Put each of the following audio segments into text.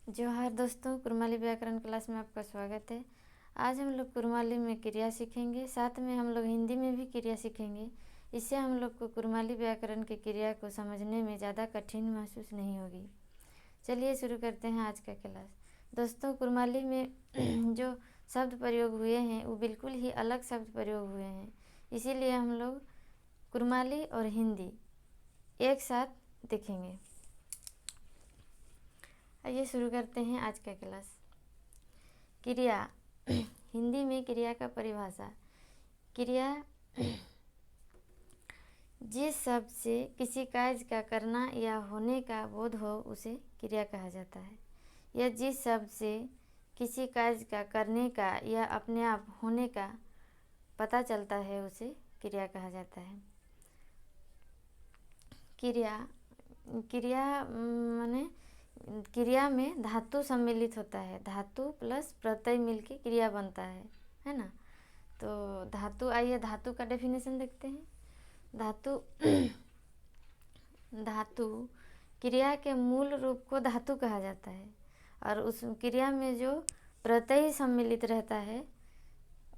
जोहार दोस्तों, कुरमाली व्याकरण क्लास में आपका स्वागत है। आज हम लोग कुरमाली में क्रिया सीखेंगे, साथ में हम लोग हिंदी में भी क्रिया सीखेंगे। इससे हम लोग को कुरमाली व्याकरण की क्रिया को समझने में ज़्यादा कठिन महसूस नहीं होगी। चलिए शुरू करते हैं आज का क्लास। दोस्तों, कुरमाली में जो शब्द प्रयोग हुए हैं वो बिल्कुल ही अलग शब्द प्रयोग हुए हैं, इसीलिए हम लोग कुरमाली और हिंदी एक साथ देखेंगे। आइए शुरू करते हैं आज का क्लास। क्रिया हिंदी में क्रिया का परिभाषा। क्रिया जिस शब्द से किसी कार्य का करना या होने का बोध हो उसे क्रिया कहा जाता है, या जिस शब्द से किसी कार्य का करने का या अपने आप होने का पता चलता है उसे क्रिया कहा जाता है। क्रिया क्रिया माने क्रिया में धातु सम्मिलित होता है, धातु प्लस प्रत्यय मिलके क्रिया बनता है ना। तो धातु, आइए धातु का डेफिनेशन देखते हैं। धातु धातु क्रिया के मूल रूप को धातु कहा जाता है, और उस क्रिया में जो प्रत्यय सम्मिलित रहता है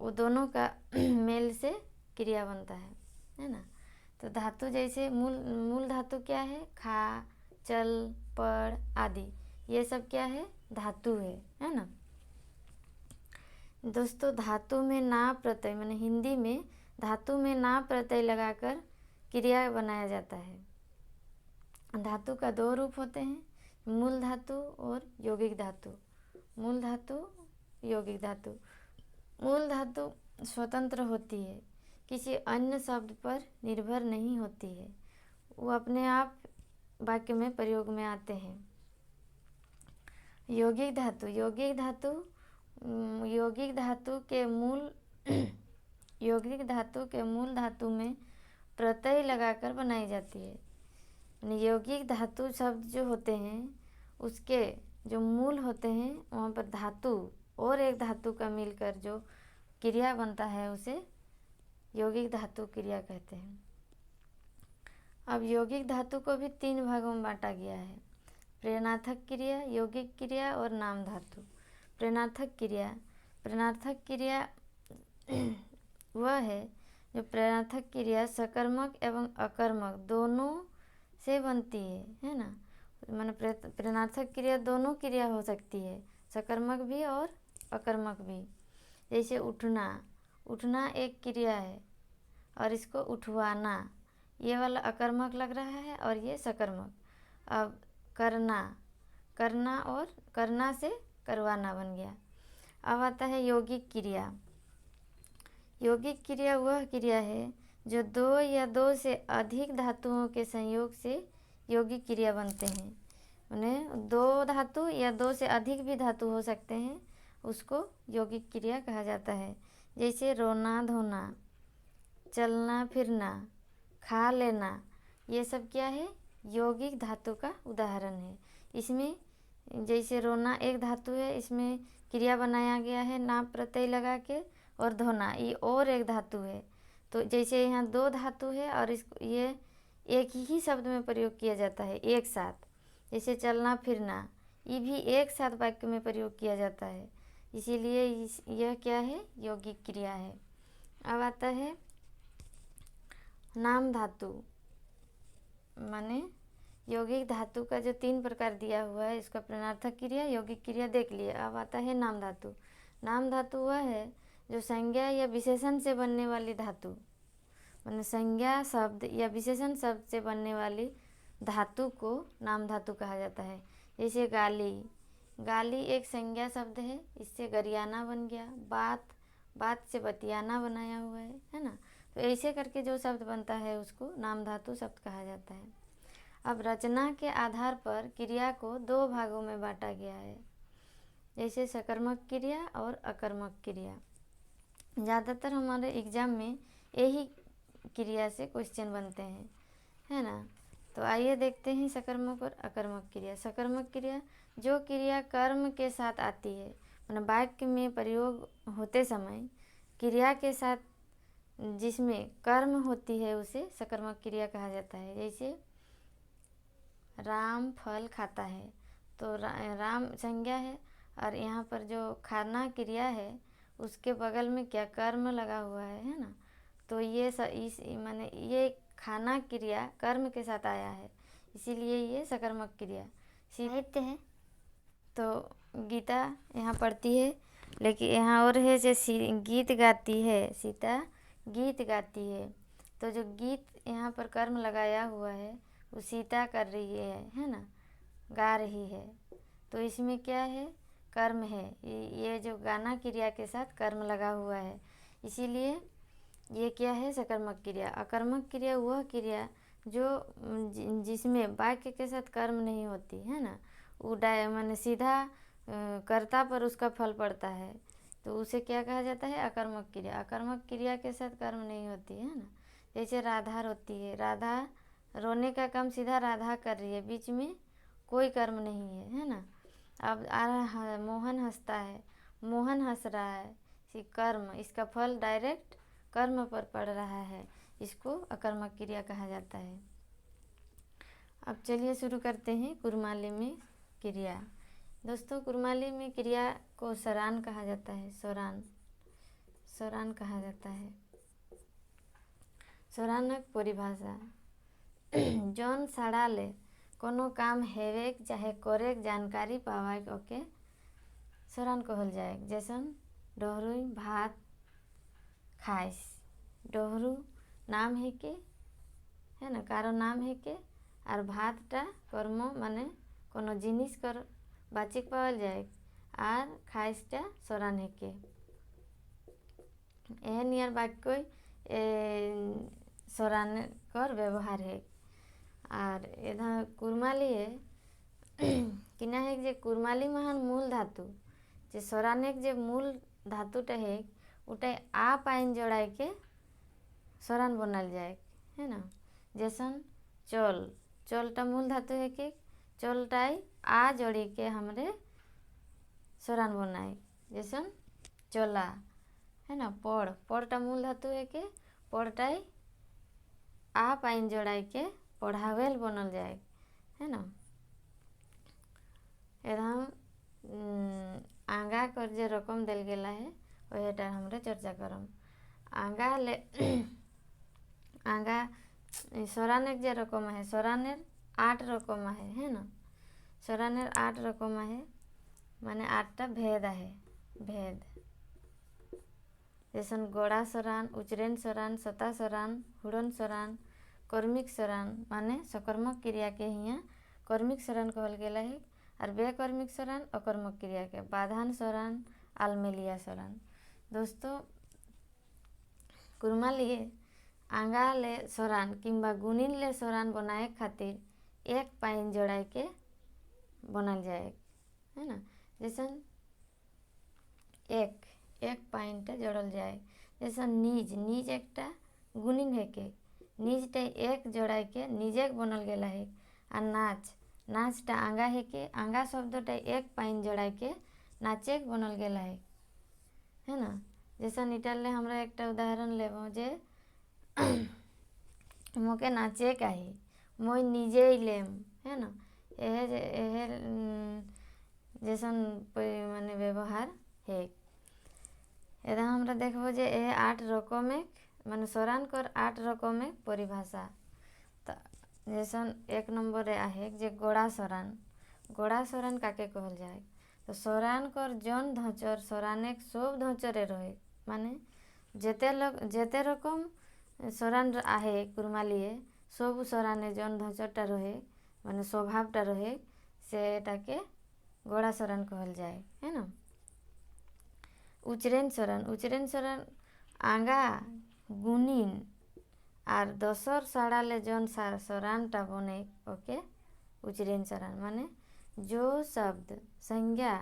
वो दोनों का मेल से क्रिया बनता है ना। तो धातु जैसे मूल धातु क्या है, खा, चल, पढ़ आदि, ये सब क्या है, धातु है ना। दोस्तों, धातु में ना प्रत्यय माने हिंदी में धातु में ना प्रत्यय लगाकर क्रिया बनाया जाता है। धातु का दो रूप होते हैं, मूल धातु और यौगिक धातु। मूल धातु, यौगिक धातु। मूल धातु स्वतंत्र होती है, किसी अन्य शब्द पर निर्भर नहीं होती है, वो अपने आप वाक्य में प्रयोग में आते हैं। यौगिक धातु यौगिक धातु के मूल यौगिक धातु के मूल धातु में प्रत्यय लगाकर बनाई जाती है। यौगिक धातु शब्द जो होते हैं उसके जो मूल होते हैं वहाँ पर धातु और एक धातु का मिलकर जो क्रिया बनता है उसे यौगिक धातु क्रिया कहते हैं। अब यौगिक धातु को भी तीन भागों में बांटा गया है, प्रेरणार्थक क्रिया, यौगिक क्रिया और नाम धातु। प्रेरणार्थक क्रिया वह है जो प्रेरणार्थक क्रिया सकर्मक एवं अकर्मक दोनों से बनती है ना। माने प्रेरणार्थक क्रिया दोनों क्रिया हो सकती है, सकर्मक भी और अकर्मक भी। जैसे उठना एक क्रिया है और इसको उठवाना, ये वाला अकर्मक लग रहा है और ये सकर्मक। अब करना और करना से करवाना बन गया। अब आता है यौगिक क्रिया। यौगिक क्रिया वह क्रिया है जो दो या दो से अधिक धातुओं के संयोग से यौगिक क्रिया बनते हैं। उन्हें दो धातु या दो से अधिक भी धातु हो सकते हैं, उसको यौगिक क्रिया कहा जाता है। जैसे रोना धोना, चलना फिरना, खा लेना, ये सब क्या है, यौगिक धातु का उदाहरण है। इसमें जैसे रोना एक धातु है, इसमें क्रिया बनाया गया है ना प्रत्यय लगा के, और धोना ये और एक धातु है। तो जैसे यहाँ दो धातु है और इसको ये एक ही शब्द में प्रयोग किया जाता है एक साथ। जैसे चलना फिरना, ये भी एक साथ वाक्य में प्रयोग किया जाता है, इसीलिए यह क्या है, यौगिक क्रिया है। अब आता है नाम धातु। माने यौगिक धातु का जो तीन प्रकार दिया हुआ है, इसका प्रेरणार्थक क्रिया, यौगिक क्रिया देख लिए। अब आता है नाम धातु। नाम धातु वह है जो संज्ञा या विशेषण से बनने वाली धातु, माने संज्ञा शब्द या विशेषण शब्द से बनने वाली धातु को नाम धातु कहा जाता है। जैसे गाली एक संज्ञा शब्द है, इससे गरियाना बन गया। बात से बतियाना बनाया हुआ है ना। तो ऐसे करके जो शब्द बनता है उसको नाम धातु शब्द कहा जाता है। अब रचना के आधार पर क्रिया को दो भागों में बांटा गया है, जैसे सकर्मक क्रिया और अकर्मक क्रिया। ज़्यादातर हमारे एग्जाम में यही क्रिया से क्वेश्चन बनते हैं, है ना। तो आइए देखते हैं सकर्मक और अकर्मक क्रिया। सकर्मक क्रिया जो क्रिया कर्म के साथ आती है, मतलब वाक्य में प्रयोग होते समय क्रिया के साथ जिसमें कर्म होती है उसे सकर्मक क्रिया कहा जाता है। जैसे राम फल खाता है, तो राम संज्ञा है, और यहाँ पर जो खाना क्रिया है उसके बगल में क्या कर्म लगा हुआ है ना। तो ये इस माने ये खाना क्रिया कर्म के साथ आया है, इसीलिए ये सकर्मक क्रिया साहित्य है। तो गीता यहाँ पढ़ती है, लेकिन यहाँ और है जैसे गीत गाती है, सीता गीत गाती है। तो जो गीत यहाँ पर कर्म लगाया हुआ है वो सीता कर रही है ना, गा रही है। तो इसमें क्या है, कर्म है। ये जो गाना क्रिया के साथ कर्म लगा हुआ है, इसीलिए ये क्या है, सकर्मक क्रिया। अकर्मक क्रिया वह क्रिया जो जिसमें वाक्य के साथ कर्म नहीं होती है ना, वो माने सीधा कर्ता पर उसका फल पड़ता है, तो उसे क्या कहा जाता है, अकर्मक क्रिया। अकर्मक क्रिया के साथ कर्म नहीं होती है ना। जैसे राधा रोती है, राधा रोने का काम सीधा राधा कर रही है, बीच में कोई कर्म नहीं है ना। अब आ रहा मोहन हंसता है, मोहन हंस रहा है, कर्म, इसका फल डायरेक्ट कर्म पर पड़ रहा है, इसको अकर्मक क्रिया कहा जाता है। अब चलिए शुरू करते हैं कुरमाली में क्रिया। दोस्तों, कुरमाली में क्रिया को सरान कहा जाता है, सरान कहा जाता है। सरानक परिभाषा जौन साड़ाले कोनो काम हेवेक चाहे करेक जानकारी पावाक ओके सरान कहल जाए। जैसन डोहरू भात खाइस, डोहरू नाम है के है ना, कारो नाम है के, और भातटा कर्म माने कोनो जिनिस कर बाचिक पावल जाए, और खाइसटा सरान है के। एह नियर बाक्य सरान कर व्यवहार है। और इधर कुरमाली है किना है जे कुरमाली महान मूल धातु जे सरानेक जे मूल धातुटा है उटाई आ पाइन जोड़ाई के सरान बनाल जाए है ना। जैसन चल, चलटा मूल धातु है कि चलटाई आ जोड़ी के हमरे सरान बनाए। जैसन चला है ना, पढ़टा मूल धातु है कि पढ़टाई आ पाइन जोड़ाई के पढ़ावेल बनल जाए है ना। एकदम आंगा कर जे रकम दिल गेला है वहीटा हमरे चर्चा करम। आंगा ले आंगा सरानेर जे रकम है, सरानेर 8 रकम है ना। सरानेर 8 रकम है माने 8टा भेद है, भेद। जैसन गोड़ा सरान, उचरेन सरान, सता सरान, हुड़न सरान, कर्मिक सरान माने सकर्मक क्रिया के हियाँ कर्मिक सरान कहल गेला है, और बेकर्मिक सरान अकर्मक क्रिया के बाधान सरान, आलमेलिया सरान। दोस्तों, कुरमाली आंगा ले सरान किंबा गुनिन ले सरान बनाए खातिर एक पाइन जोड़ाई के बनल जाए है ना। जैसन एक पाइनटा जोड़ल जाए। जैसन नीज एकटा गुनिन है के, नीजटा एक जोड़ाई के नीजेक बनल गेला है। और नाचटा आंगा है के, आंगा शब्दटा एक पाइन जोड़ाई के नाचेक बनल गेला है ना। जैसन इटाले हमरा एकटा उदाहरण लेबो जे मोके नाचे काहे मोई निजे ही लेम है ना। एहे जैसन माने व्यवहार है। एदा हमरा देखबो जे 8 रकमेक माने सरान कर 8 रकमेक परिभाषा। जैसन 1 नंबर आहे जे गोड़ा सरान काके कहल जाए। तो सरान कर जौन धचर सरानेक सब धचरे रहे, माने जेते रकम सरान आहे कुरमालिए सब सराने जौन धचरटा रहे माने स्वभावटा रहे सेटाके गोड़ा सरान कहल जाए है ना। उचरेन सरान आंगा गुनिन और दोसर साड़ाले जौन सरानटा बने ओके उचरेन सरान माने जो शब्द संज्ञा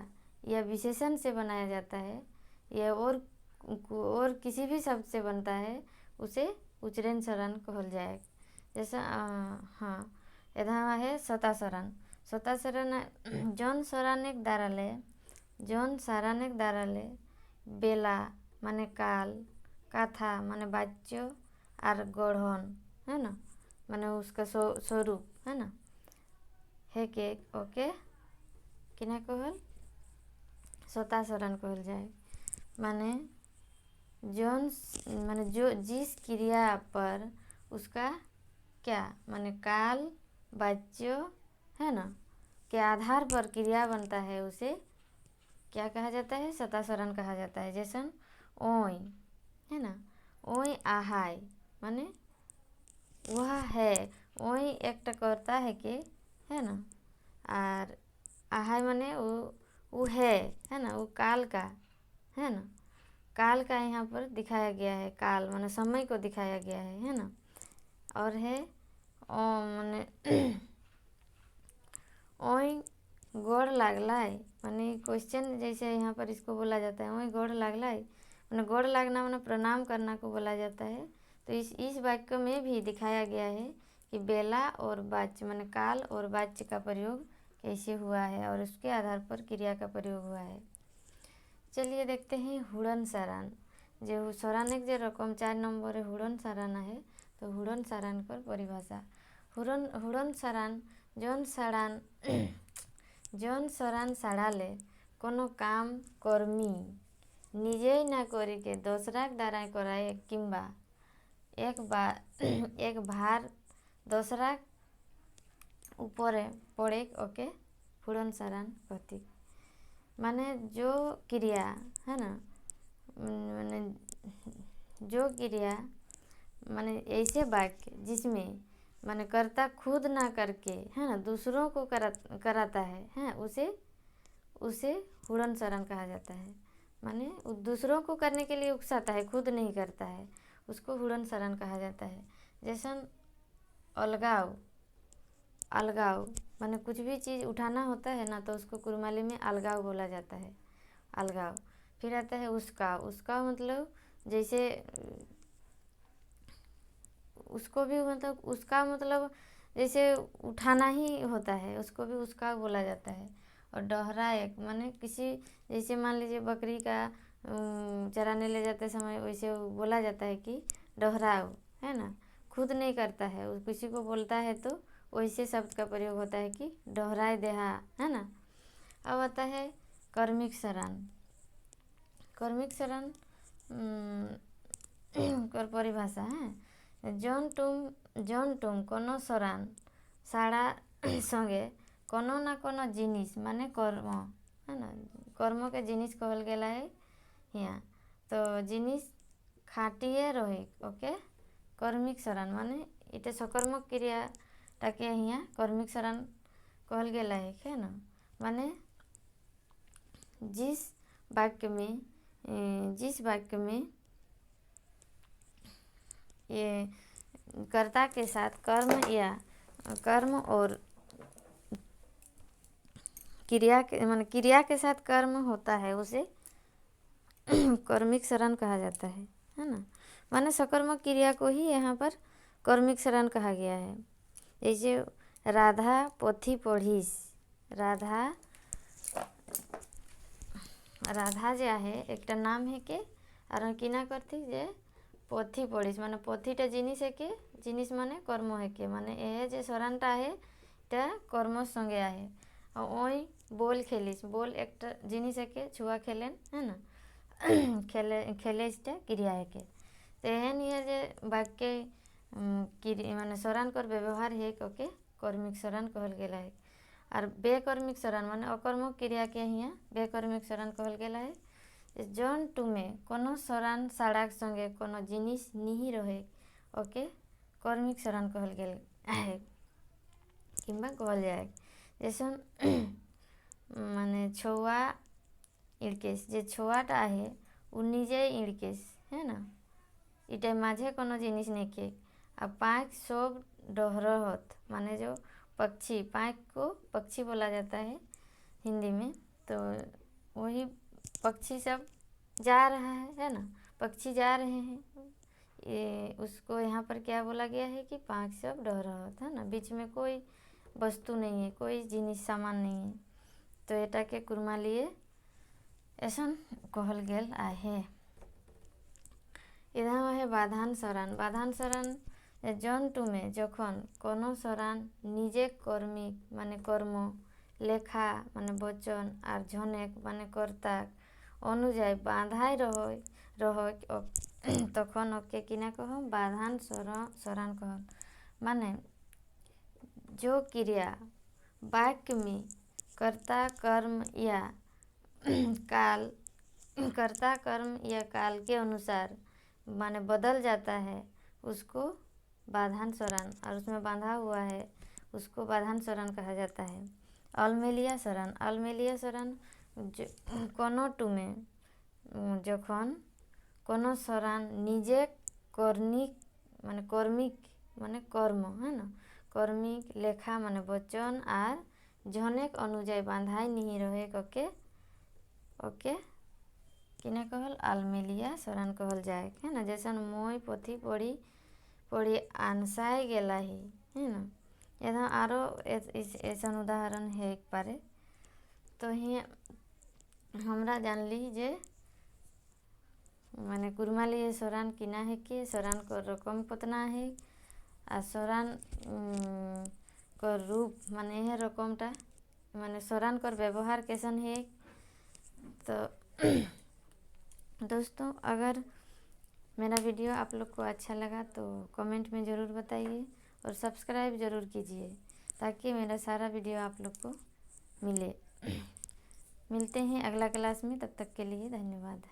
या विशेषण से बनाया जाता है या और किसी भी शब्द से बनता है उसे उचरेन सरान कहल जाए। जैसा हाँ एधा है सता सरान जौन सरानेक दाराले बेला माने काल, कथा माने वाच्य और गढ़न है ना माने उसका स्वरूप है ना है के ओके किना कहल स्वता शरण कहल जाए। माने जौन माने जो जिस क्रिया पर उसका क्या माने काल वाच्य है ना के आधार पर क्रिया बनता है, उसे क्या कहा जाता है, स्वता शरण कहा जाता है। जैसे ओय है ना, ओय आहाय माने वह है, ओय एक करता है कि है ना, और आहाय माने वो है ना, वो काल का है ना, काल का यहाँ पर दिखाया गया है, काल माने समय को दिखाया गया है ना। और है ओ माने ओय गोड़ लागलाय माने क्वेश्चन जैसे यहाँ पर इसको बोला जाता है, ओय गोड़ लागलाय माने गोड़ लागना माने प्रणाम करना को बोला जाता है। तो इस वाक्य में भी दिखाया गया है कि बेला और वाच्य माने काल और वाच्य का प्रयोग कैसे हुआ है और उसके आधार पर क्रिया का प्रयोग हुआ है। चलिए देखते हैं हुड़न सारान। जो सरान एक जो रकम 4 नंबर हुड़न सारान है, तो हुड़न सारान कर परिभाषा। हुड़न सारान जौन सरान साड़ाले कोनो काम कर्मी निजे ना करी के दोसरा द्वारा कराए किंबा एक भार दोसरा ऊपर पड़े ओके हुड़न सारान कहती। माने जो क्रिया है ना, माने जो क्रिया माने ऐसे वाक्य जिसमें माने कर्ता खुद ना करके है ना दूसरों को कराता है उसे हुड़न सारान कहा जाता है। माने दूसरों को करने के लिए उकसाता है, खुद नहीं करता है, उसको हुड़न सारान कहा जाता है। जैसे अलगाव माने कुछ भी चीज़ उठाना होता है ना, तो उसको कुरमाली में अलगाव बोला जाता है, अलगाव। फिर आता है उसका मतलब जैसे उसको भी मतलब उसका मतलब जैसे उठाना ही होता है, उसको भी उसका बोला जाता है। और डहरा एक माने किसी जैसे मान लीजिए बकरी का चराने ले जाते समय वैसे बोला जाता है कि डहराओ है ना, खुद नहीं करता है, किसी को बोलता है तो वैसे शब्द का प्रयोग होता है कि डहराए देहा है ना। अब आता है कर्मिक शरण। कर्मिक शरण कर परिभाषा है। जौन तुम कोनो शरण साड़ा संगे कोनो ना कोनो जिनिस माने कर्म है ना, कर्म के जिनिस कहल गेला है यहाँ। तो जिनिस खाटिए रहे ओके कर्मिक शरण माने इटे सकर्मक क्रिया टाके यहाँ कर्मिक शरण कहल गेला है ना। माने जिस वाक्य में ये कर्ता के साथ कर्म और क्रिया के साथ कर्म होता है उसे कर्मिक शरण कहा जाता है ना। माने सकर्मक क्रिया को ही यहाँ पर कर्मिक शरण कहा गया है। जैसे राधा पोथी पढ़ीस, राधा जो है एक नाम है के और किना करती जे पोथी पढ़ीस माने पोथीटा जिनिस है के जिनिस माने कर्म है के माने ये जे शरणटा है ता कर्म संगे आहे। और ओई बोल खेलिस, बोल एक जिनिस है के छुआ खेलेन है ना खेले इसटा क्रिया है के। तो एहन ये जे वाक्य माने शरण कर व्यवहार है के कर्मिक शरण कहल गेला है। और बेकर्मिक शरण माने अकर्मक क्रिया के यहाँ बेकर्मिक शरण कहल गेला है। जौन तुमे कोनो शरण साड़ाक संगे कोनो जिनिस नहीं रहे ओके कर्मिक शरण कहल गेल है किंबा कहल जाए। जैसे माने छुआ इड़केस जे छुआटा है उ निजे इड़केस है ना, इटे माझे कोनो जिनिस नहीं के। अब पाँच सब डहरहत माने जो पक्षी, पाँच को पक्षी बोला जाता है हिंदी में, तो वही पक्षी सब जा रहा है ना, पक्षी जा रहे हैं, ये उसको यहाँ पर क्या बोला गया है कि पाँच सब डहरहत है ना, बीच में कोई वस्तु नहीं है, कोई जिनिस सामान नहीं है। तो एटा के कुरमालिए ऐसन कहल गेल आहे। इधर है बाधान शरण जौन तुमे जखन कोनो शरण निजे कर्मिक माने कर्म लेखा माने वचन और झनेक माने कर्ता अनुजाई बाँधाई रह तखन ओके किना कह बाधान सरान कह माने जो क्रिया वाक्य में कर्ता कर्म या काल के अनुसार माने बदल जाता है उसको बाधान स्वरण, और उसमें बांधा हुआ है उसको बाधान स्वरण कहा जाता है। अलमेलिया स्वरण कोनो टुमे जखन कोनो स्वरण निजे कर्मिक माने कर्म है ना, कर्मिक लेखा माने वचन आर झनेक अनुजाई बांधाई नहीं रहे ओके किने कहल अलमेलिया स्वरण कहल जाए है ना। जैसन मोई पोथी पढ़ी आनसाई गेला ही है ना, यहाँ आरो ऐसा उदाहरण है एक बारे। तो ही हमरा जानली जे माने कुरमाली स्वरण किना है कि स्वरण को रकम कितना है आ स्वरण को रूप माने यह रकमटा माने स्वरण कर व्यवहार कैसन है। तो दोस्तों अगर मेरा वीडियो आप लोग को अच्छा लगा तो कमेंट में ज़रूर बताइए और सब्सक्राइब ज़रूर कीजिए ताकि मेरा सारा वीडियो आप लोग को मिले। मिलते हैं अगला क्लास में, तब तक के लिए धन्यवाद।